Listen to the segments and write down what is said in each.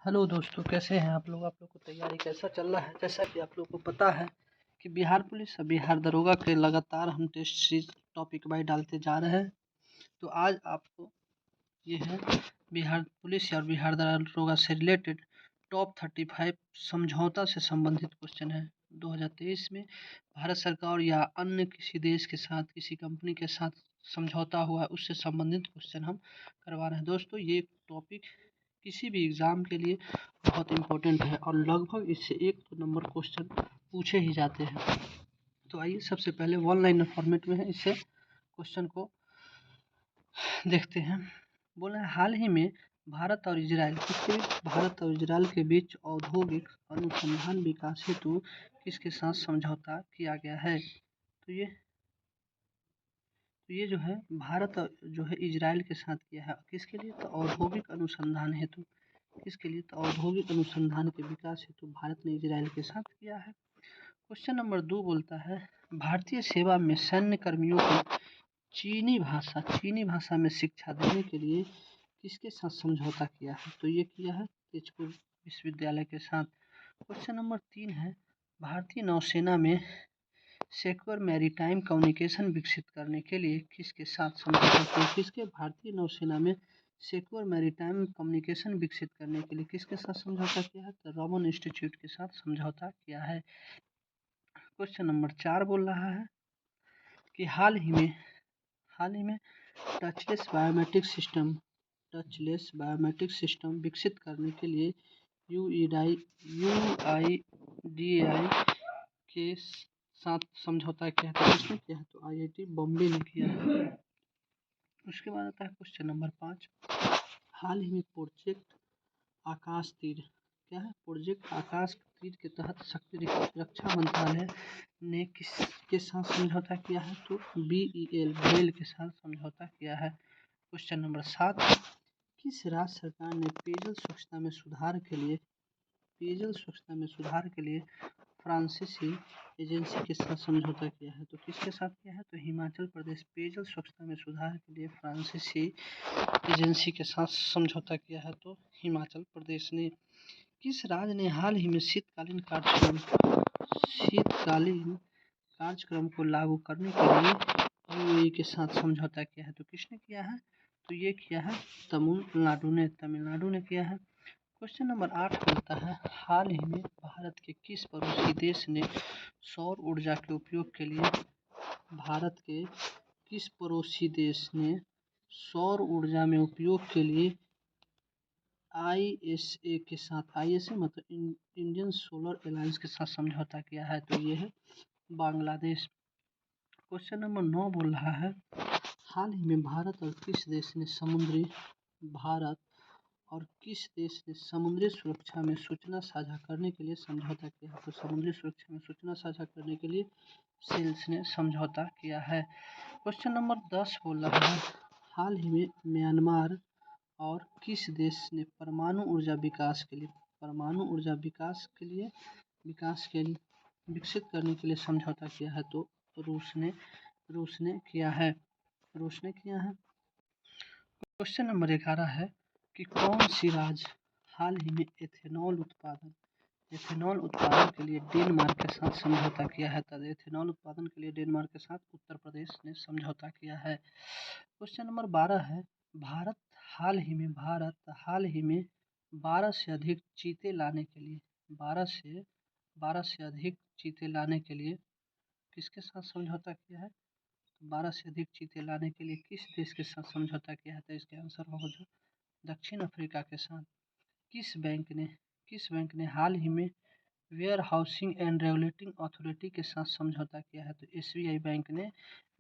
Hello दोस्तों, कैसे हैं आप लोग को तैयारी कैसा चल रहा है। जैसा कि आप लोग को पता है कि बिहार पुलिस और बिहार दरोगा के लगातार हम टेस्ट सीरीज टॉपिक वाइज डालते जा रहे हैं। तो आज आपको ये है बिहार पुलिस और बिहार दरोगा से रिलेटेड टॉप 35 समझौता से संबंधित क्वेश्चन है। 2023 में भारत सरकार या अन्य किसी देश के साथ, किसी कंपनी के साथ समझौता हुआ है, उससे संबंधित क्वेश्चन हम करवा रहे हैं। दोस्तों, ये टॉपिक किसी भी एग्ज़ाम के लिए बहुत इम्पोर्टेंट है और लगभग इससे 1 नंबर क्वेश्चन पूछे ही जाते हैं। तो आइए सबसे पहले वन लाइनर फॉर्मेट में है, इससे क्वेश्चन को देखते हैं। बोला है, हाल ही में भारत और इजराइल के बीच औद्योगिक अनुसंधान विकास हेतु किसके साथ समझौता किया गया है। तो ये जो है भारत जो है इजराइल के साथ किया है। किसके लिए? तो औद्योगिक अनुसंधान हेतु। किसके लिए? तो औद्योगिक अनुसंधान के विकास हेतु भारत ने इजराइल के साथ किया है। क्वेश्चन नंबर 2 बोलता है, भारतीय सेवा में सैन्य कर्मियों को चीनी भाषा में शिक्षा देने के लिए किसके साथ समझौता किया है। तो ये किया है तेजपुर विश्वविद्यालय के साथ। क्वेश्चन नंबर 3 है, भारतीय नौसेना में सिक्योर मैरीटाइम कम्युनिकेशन विकसित करने के लिए किसके साथ समझौता किया। किसके? भारतीय नौसेना में सिक्योर मैरीटाइम कम्युनिकेशन विकसित करने के लिए किसके साथ समझौता किया है। तो रमन इंस्टीट्यूट के साथ समझौता किया है। क्वेश्चन नंबर 4 बोल रहा है कि हाल ही में टचलेस बायोमेट्रिक सिस्टम विकसित करने के लिए यूआईडीएआई के साथ समझौता किया है। तो किसने किया है? तो आईआईटी बॉम्बे ने किया है। उसके बाद आता है क्वेश्चन नंबर 5, हाल ही में प्रोजेक्ट आकाश तीर क्या है? प्रोजेक्ट आकाश तीर के तहत शक्ति रक्षा मंत्रालय ने किसके साथ समझौता किया है। तो BEL के साथ समझौता किया है। क्वेश्चन नंबर 7, किस राज्य सरकार ने पेयजल स्वच्छता में सुधार के लिए फ्रांसीसी एजेंसी के साथ समझौता किया है। तो किसके साथ किया है? तो हिमाचल प्रदेश पेयजल स्वच्छता में सुधार के लिए फ्रांसीसी एजेंसी के साथ समझौता किया है। तो हिमाचल प्रदेश ने। किस राज्य ने हाल ही में शीतकालीन कार्यक्रम को लागू करने के लिए यूएई के साथ समझौता किया है। तो किसने किया है? तो ये किया है तमिलनाडु ने किया है। क्वेश्चन नंबर 8 बोलता है, हाल ही में भारत के किस पड़ोसी देश ने सौर ऊर्जा के उपयोग के लिए ISA मतलब इंडियन सोलर अलायंस के साथ समझौता किया है। तो ये है बांग्लादेश। क्वेश्चन नंबर 9 बोल रहा है, हाल ही में भारत और किस देश ने समुद्री सुरक्षा में सूचना साझा करने के लिए समझौता किया है। तो समुद्री सुरक्षा में सूचना साझा करने के लिए सेल्स ने समझौता किया है। क्वेश्चन नंबर 10 बोल रहा है, हाल ही में म्यांमार और किस देश ने परमाणु ऊर्जा विकास विकसित करने के लिए समझौता किया है। तो रूस ने किया है। क्वेश्चन नंबर 11 है कि कौन सी राज्य हाल ही में एथेनॉल उत्पादन के लिए डेनमार्क के साथ समझौता किया है। तो एथेनॉल उत्पादन के लिए डेनमार्क के साथ उत्तर प्रदेश ने समझौता किया है। क्वेश्चन नंबर 12 है, भारत हाल ही में 12 से अधिक चीते लाने के लिए किसके साथ समझौता किया है। 12 से अधिक चीते लाने के लिए किस देश के साथ समझौता किया है। तो इसके आंसर होगा दक्षिण अफ्रीका के साथ। किस बैंक ने हाल ही में warehousing and regulating authority के साथ समझौता किया है। तो SBI बैंक ने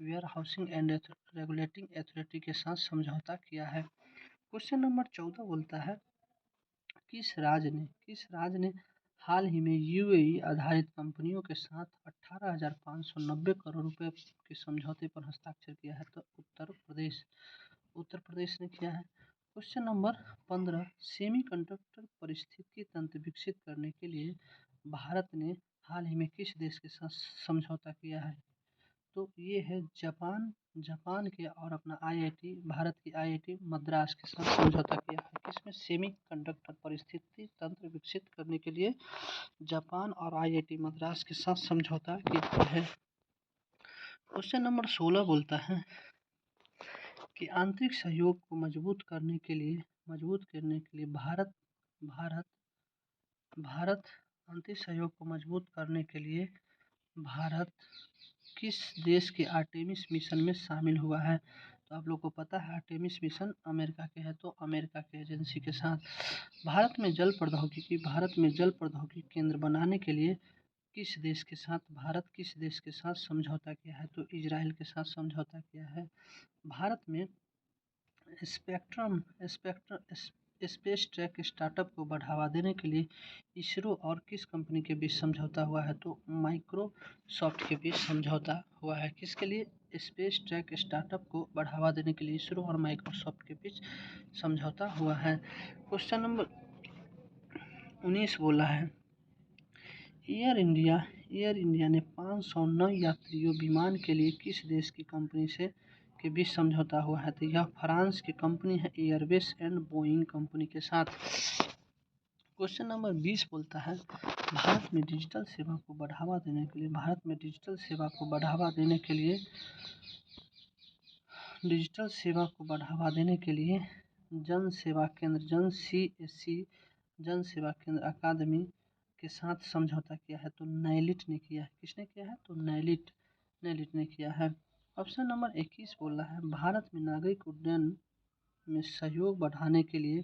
warehousing and regulating authority के साथ समझौता किया है। क्वेश्चन नंबर 14 बोलता है, किस राज्य ने हाल ही में UAE आधारित कंपनियों के साथ 18,590 करोड़ रुपए के समझौते पर हस्ताक्षर किया है। तो उत्तर प्रदेश ने किया है। क्वेश्चन नंबर 15, सेमीकंडक्टर पारिस्थितिकी तंत्र विकसित करने के लिए भारत ने हाल ही में किस देश के साथ समझौता किया है। तो ये है जापान के और अपना आईआईटी, भारत की आईआईटी मद्रास के साथ समझौता किया है। किसमें? सेमीकंडक्टर परिस्थिति तंत्र विकसित करने के लिए जापान और आईआईटी मद्रास के साथ समझौता किया है। क्वेश्चन नंबर 16 बोलता है कि आंतरिक सहयोग को मजबूत करने के लिए भारत आंतरिक सहयोग को मजबूत करने के लिए भारत किस देश के आर्टेमिस मिशन में शामिल हुआ है? तो आप लोग को पता है आर्टेमिस मिशन अमेरिका के है, तो अमेरिका के एजेंसी के साथ भारत में जल प्रौद्योगिकी केंद्र बनाने के लिए किस देश के साथ समझौता किया है? तो इजराइल के साथ समझौता किया है। भारत में स्पेस ट्रैक स्टार्टअप को बढ़ावा देने के लिए इसरो और किस कंपनी के बीच समझौता हुआ है? तो माइक्रोसॉफ्ट के बीच समझौता हुआ है। किसके लिए? स्पेस ट्रैक स्टार्टअप को बढ़ावा देने के लिए इसरो और माइक्रोसॉफ्ट के बीच समझौता हुआ है। क्वेश्चन नंबर 19 बोला है एयर इंडिया ने 509 यात्रियों विमान के लिए किस देश की कंपनी से के बीच समझौता हुआ है? तो यह फ्रांस की कंपनी है एयरबस एंड बोइंग कंपनी के साथ। क्वेश्चन नंबर 20 बोलता है भारत में डिजिटल सेवा को बढ़ावा देने के लिए जन सेवा केंद्र अकादमी के साथ समझौता किया है। तो नैलिट ने किया है। किसने किया है? तो नैलिट ने किया है। ऑप्शन नंबर 21 बोल रहा है भारत में नागरिक उड्डयन में सहयोग बढ़ाने के लिए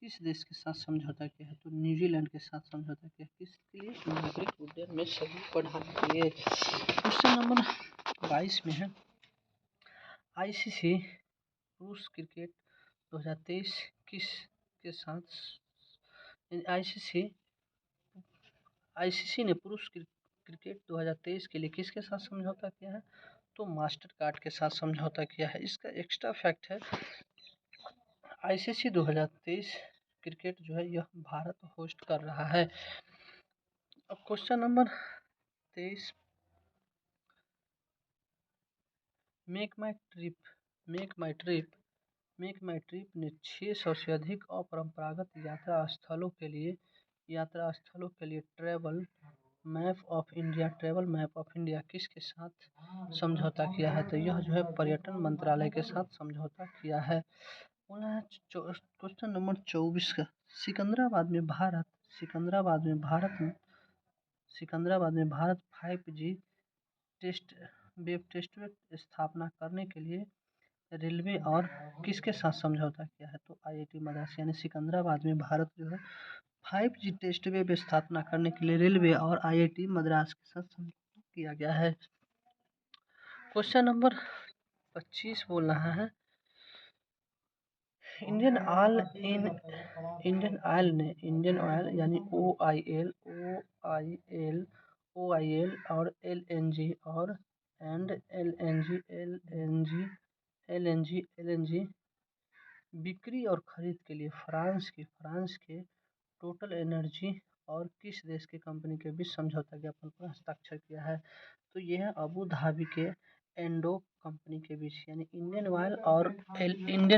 किस देश के साथ समझौता किया है? तो न्यूजीलैंड के साथ समझौता किया। किसके लिए? नागरिक उड्डयन में सहयोग बढ़ाने के लिए। क्वेश्चन नंबर 22 में है आईसीसी पुरुष क्रिकेट 2023 किसके साथ आईसीसी ने पुरुष क्रिकेट 2023 के लिए किसके साथ समझौता किया है? तो मास्टर कार्ड के साथ समझौता किया है। इसका एक्स्ट्रा फैक्ट है आईसीसी 2023 क्रिकेट जो है यह भारत होस्ट कर रहा है। अब क्वेश्चन नंबर 23 मेक माई ट्रिप ने 600 से अधिक अपरंपरागत यात्रा स्थलों के लिए ट्रैवल मैप ऑफ इंडिया किसके साथ समझौता किया है? तो यह जो है पर्यटन मंत्रालय के साथ समझौता किया है। क्वेश्चन नंबर 24 का सिकंदराबाद में भारत 5G टेस्टबेड स्थापना करने के लिए रेलवे और किसके साथ समझौता किया है? तो आईआईटी मद्रास यानी सिकंदराबाद में भारत जो है 5G टेस्टबेड स्थापना करने के लिए रेलवे और आईआईटी मद्रास के साथ समझौता किया गया है। क्वेश्चन नंबर 25 बोल रहा है इंडियन ऑयल यानी OIL और LNG बिक्री और खरीद के लिए फ्रांस के टोटल एनर्जी और किस देश की कंपनी के बीच समझौता ज्ञापन पर हस्ताक्षर किया है? तो यह है अबू धाबी के एंडो कंपनी के बीच यानी इंडियन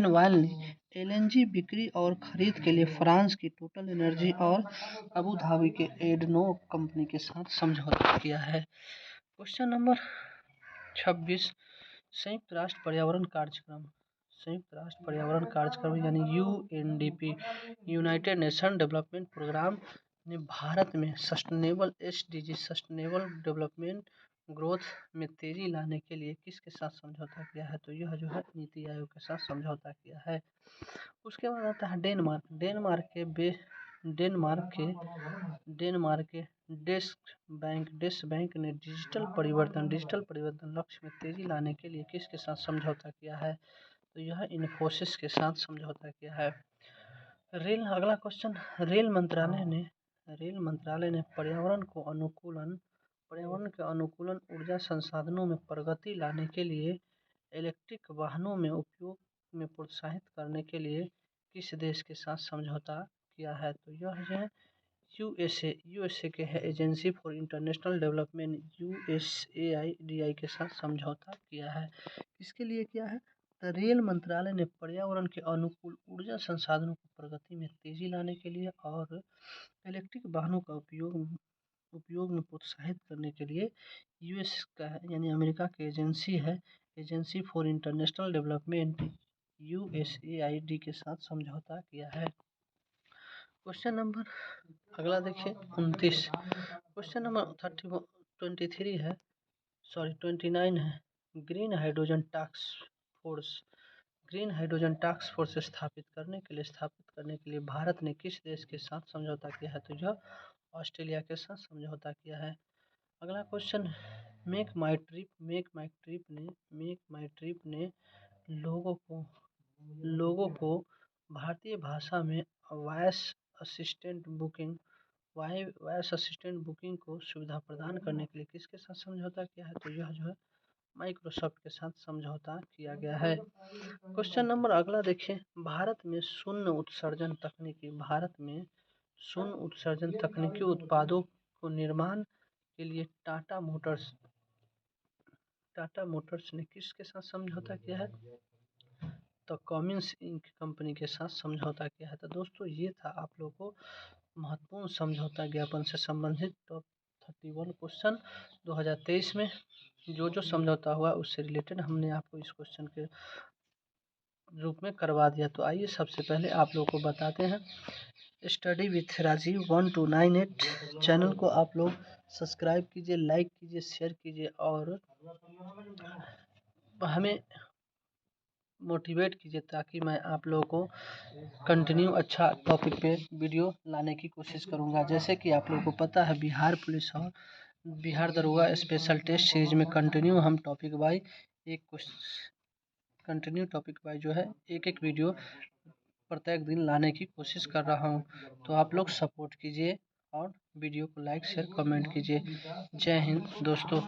ऑयल ने LNG बिक्री और खरीद के लिए फ्रांस की टोटल एनर्जी और अबू धाबी के एडनो कंपनी के साथ समझौता किया है। क्वेश्चन नंबर 26 संयुक्त राष्ट्र पर्यावरण कार्यक्रम यानी UNDP united nation development programme ने भारत में सस्टेनेबल डेवलपमेंट ग्रोथ में तेजी लाने के लिए किसके साथ समझौता किया है? तो यह जो है नीति आयोग के साथ समझौता किया है। उसके बाद आता है डेनमार्क के डेस्क बैंक ने डिजिटल परिवर्तन लक्ष्य में तेजी लाने के लिए किसके साथ समझौता किया है? तो यह इन्फोसिस के साथ समझौता किया है। अगला क्वेश्चन रेल मंत्रालय ने पर्यावरण के अनुकूलन ऊर्जा संसाधनों में प्रगति लाने के लिए इलेक्ट्रिक वाहनों में उपयोग में प्रोत्साहित करने के लिए किस देश के साथ समझौता किया है? तो यह है यूएसए के है agency for international development USAID के साथ समझौता किया है। इसके लिए क्या है, तो रेल मंत्रालय ने पर्यावरण के अनुकूल ऊर्जा संसाधनों की प्रगति में तेजी लाने के लिए और इलेक्ट्रिक वाहनों का उपयोग में प्रोत्साहित करने के लिए यूएस का यानी अमेरिका की एजेंसी है, agency for international development USAID के साथ समझौता किया है। क्वेश्चन नंबर अगला देखिए 29। क्वेश्चन नंबर 23 है, 29 है। ग्रीन हाइड्रोजन टास्क फोर्स स्थापित करने के लिए भारत ने किस देश के साथ समझौता किया है, तो यह ऑस्ट्रेलिया के साथ समझौता किया है। अगला क्वेश्चन, मेक माई ट्रिप ने लोगों को भारतीय भाषा में वॉइस असिस्टेंट बुकिंग को सुविधा प्रदान करने के लिए किसके साथ समझौता किया है, तो यह जो है माइक्रोसॉफ्ट के साथ समझौता किया गया है। क्वेश्चन नंबर अगला देखिए, भारत में शून्य उत्सर्जन तकनीकी उत्पादों को निर्माण के लिए टाटा मोटर्स ने किसके साथ समझौता किया है, तो कमिंस इंक कंपनी के साथ समझौता किया है। तो दोस्तों ये था आप लोगों को महत्वपूर्ण समझौता ज्ञापन से संबंधित टॉप 31 क्वेश्चन 2023 में जो समझौता हुआ उससे रिलेटेड हमने आपको इस क्वेश्चन के रूप में करवा दिया। तो आइए सबसे पहले आप लोगों को बताते हैं, स्टडी विथ राजीव 1298 चैनल को आप लोग सब्सक्राइब कीजिए, लाइक कीजिए, शेयर कीजिए और हमें मोटिवेट कीजिए ताकि मैं आप लोगों को कंटिन्यू अच्छा टॉपिक पे वीडियो लाने की कोशिश करूंगा। जैसे कि आप लोगों को पता है बिहार पुलिस और बिहार दरोगा स्पेशल टेस्ट सीरीज में कंटिन्यू टॉपिक वाइज जो है एक वीडियो प्रत्येक दिन लाने की कोशिश कर रहा हूं। तो आप लोग सपोर्ट कीजिए और वीडियो को लाइक शेयर कमेंट कीजिए। जय हिंद दोस्तों।